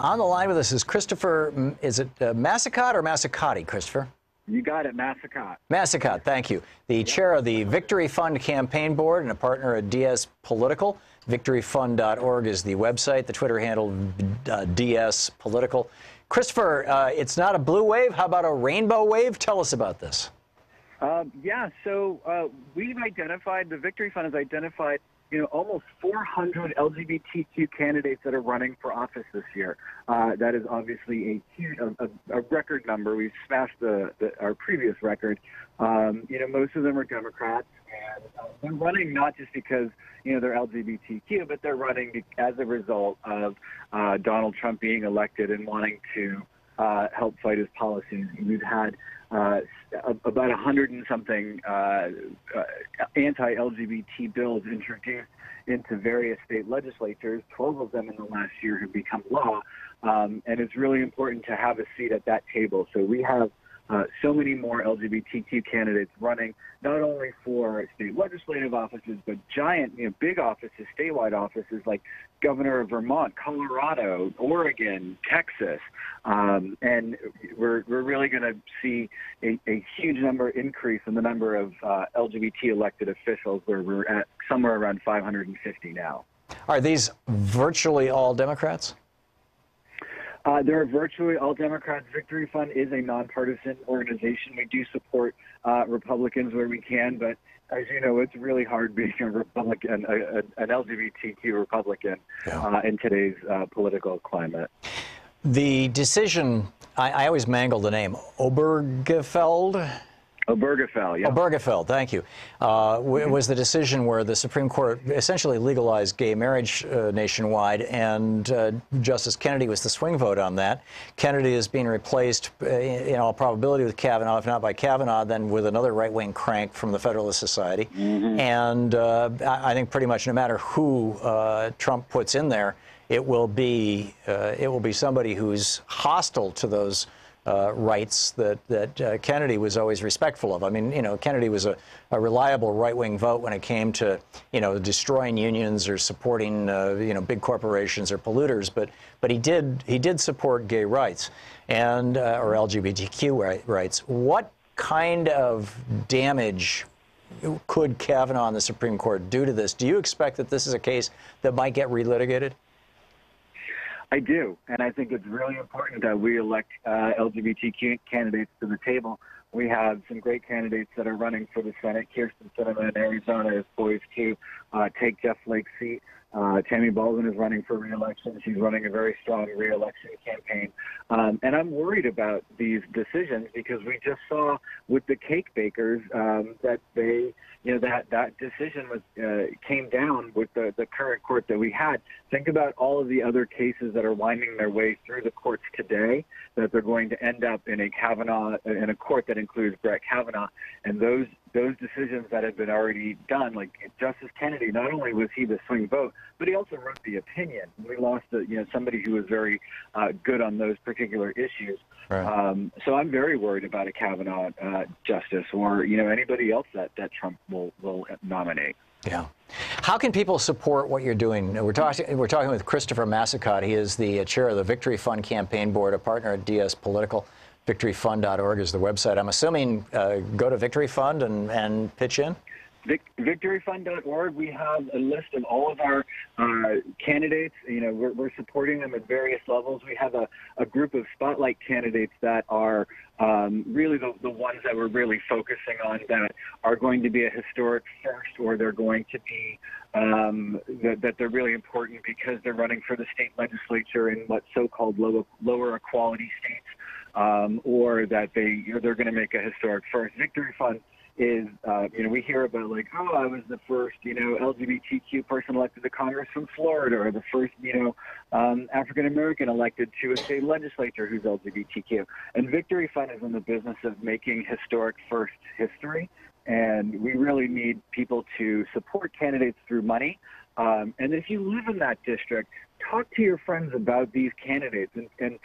On the line with us is Christopher, is it Massicotte or Massicotte, Christopher? You got it, Massicotte. Massicotte, thank you. The chair of the Victory Fund Campaign Board and a partner at DSPolitical. VictoryFund.org is the website, the Twitter handle DSPolitical. Christopher, it's not a blue wave. How about a rainbow wave? Tell us about this. So we've identified, the Victory Fund has identified, almost 400 LGBTQ candidates that are running for office this year. That is obviously a record number. We've smashed our previous record. Most of them are Democrats, and they're running not just because, they're LGBTQ, but they're running as a result of Donald Trump being elected and wanting to help fight his policies. We've had about 100 and something anti-LGBT bills introduced into various state legislatures. 12 of them in the last year have become law, and it's really important to have a seat at that table. So we have so many more LGBTQ candidates running, not only for state legislative offices, but giant, big offices, statewide offices like Governor of Vermont, Colorado, Oregon, Texas. And we're really going to see a huge number increase in the number of LGBT elected officials, where we're at somewhere around 550 now. Are these virtually all Democrats? They're virtually all Democrats. Victory Fund is a nonpartisan organization. We do support Republicans where we can, but as you know, it's really hard being a Republican, an LGBTQ Republican in today's political climate. The decision, I always mangle the name, Obergefell? Obergefell, yeah. Obergefell, thank you. Was the decision where the Supreme Court essentially legalized gay marriage nationwide, and Justice Kennedy was the swing vote on that. Kennedy is being replaced, in all probability, with Kavanaugh, if not by Kavanaugh, then with another right-wing crank from the Federalist Society. And I think pretty much no matter who Trump puts in there, it will be somebody who's hostile to those rights that Kennedy was always respectful of. I mean, Kennedy was a reliable right-wing vote when it came to, destroying unions or supporting, big corporations or polluters. But he did support gay rights and or LGBTQ rights. What kind of damage could Kavanaugh and the Supreme Court do to this? Do you expect that this is a case that might get relitigated? I do, and I think it's really important that we elect LGBTQ candidates to the table. We have some great candidates that are running for the Senate. Kirsten Sinema in Arizona is poised to take Jeff Flake's seat. Tammy Baldwin is running for re-election. She's running a very strong re-election campaign. And I'm worried about these decisions because we just saw with the cake bakers that they, that decision came down with the current court that we had. Think about all of the other cases that are winding their way through the courts today, that they're going to end up in a court that includes Brett Kavanaugh. And those decisions that have been already done, like Justice Kennedy, not only was he the swing vote, but he also wrote the opinion. We lost somebody who was very good on those particular issues. Right. So I'm very worried about a Kavanaugh justice or anybody else that Trump will nominate. Yeah. How can people support what you're doing? We're talking with Christopher Massicotte. He is the chair of the Victory Fund Campaign Board, a partner at DSPolitical. VictoryFund.org is the website. I'm assuming go to Victory Fund and pitch in? VictoryFund.org, we have a list of all of our candidates. We're supporting them at various levels. We have a group of spotlight candidates that are really the ones that we're really focusing on, that are going to be a historic first, or they're going to be that they're really important because they're running for the state legislature in what so-called lower equality states, or that they're going to make a historic first. Victory Fund is, we hear about like, oh, I was the first, LGBTQ person elected to Congress from Florida, or the first, African-American elected to a state legislature who's LGBTQ. And Victory Fund is in the business of making historic first history. And we really need people to support candidates through money. And if you live in that district, talk to your friends about these candidates and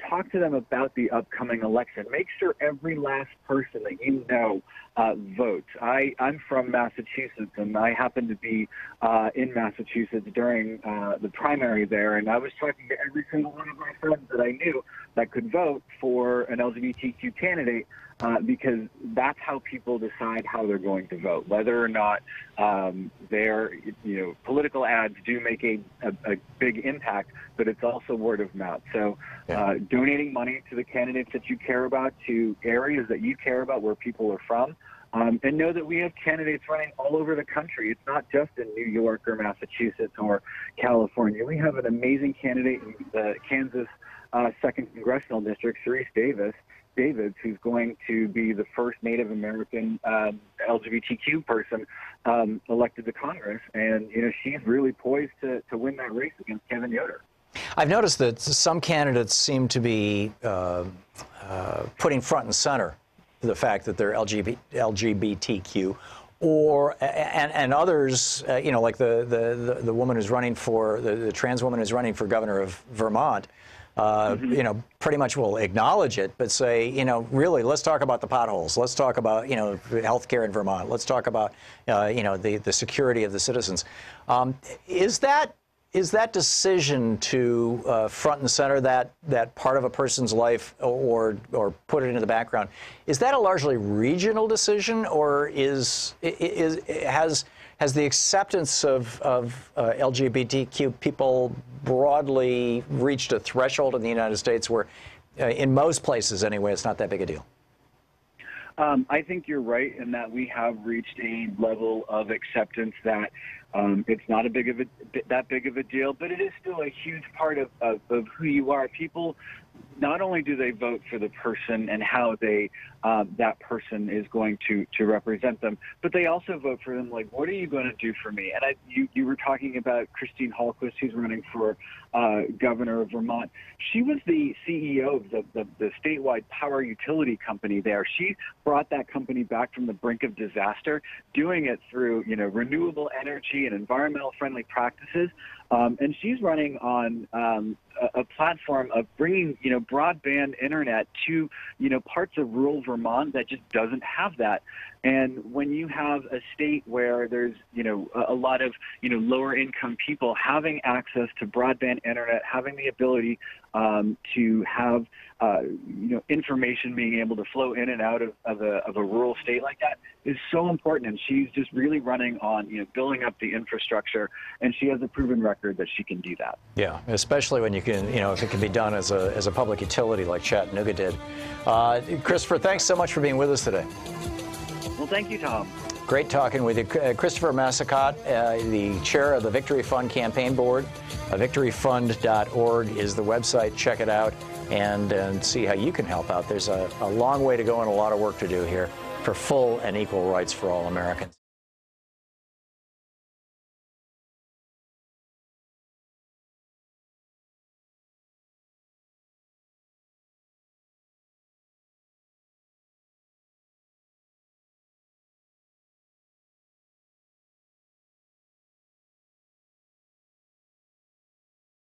talk to them about the upcoming election. Make sure every last person that vote. I'm from Massachusetts, and I happened to be in Massachusetts during the primary there, and I was talking to every single one of my friends that I knew that could vote for an LGBTQ candidate, because that's how people decide how they're going to vote, whether or not their political ads do make a big impact, but it's also word of mouth. So donating money to the candidates that you care about, to areas that you care about where people are from, and know that we have candidates running all over the country. It's not just in New York or Massachusetts or California. We have an amazing candidate in the Kansas 2nd Congressional District, Cerise Davids, who's going to be the first Native American LGBTQ person elected to Congress. And, she's really poised to win that race against Kevin Yoder. I've noticed that some candidates seem to be putting front and center the fact that they're LGBTQ, and others, like the woman who's running for the trans woman who's running for governor of Vermont. Pretty much will acknowledge it, but say, really, let's talk about the potholes. Let's talk about, health care in Vermont. Let's talk about, the security of the citizens. Is that decision to front and center that part of a person's life or put it into the background, is that a largely regional decision, or has the acceptance of LGBTQ people broadly reached a threshold in the United States where, in most places anyway, it's not that big a deal? I think you're right in that we have reached a level of acceptance that it's not that big of a deal, but it is still a huge part of who you are. People, not only do they vote for the person and how that person is going to represent them, but they also vote for them like, what are you going to do for me? And you were talking about Christine Hallquist, who's running for governor of Vermont. She was the CEO of the statewide power utility company there. She brought that company back from the brink of disaster, doing it through renewable energy and environmental friendly practices. And she's running on a platform of bringing, broadband internet to, parts of rural Vermont that just doesn't have that. And when you have a state where there's, a lot of, lower income people having access to broadband internet, having the ability to have, information being able to flow in and out of a rural state like that is so important. And she's just really running on, building up the infrastructure, and she has a proven record that she can do that. Yeah, especially when you can, if it can be done as a public utility like Chattanooga did. Christopher, thanks so much for being with us today. Well, thank you, Tom. Great talking with you. Christopher Massicotte, the chair of the Victory Fund Campaign Board. Victoryfund.org is the website. Check it out and see how you can help out. There's a long way to go and a lot of work to do here for full and equal rights for all Americans.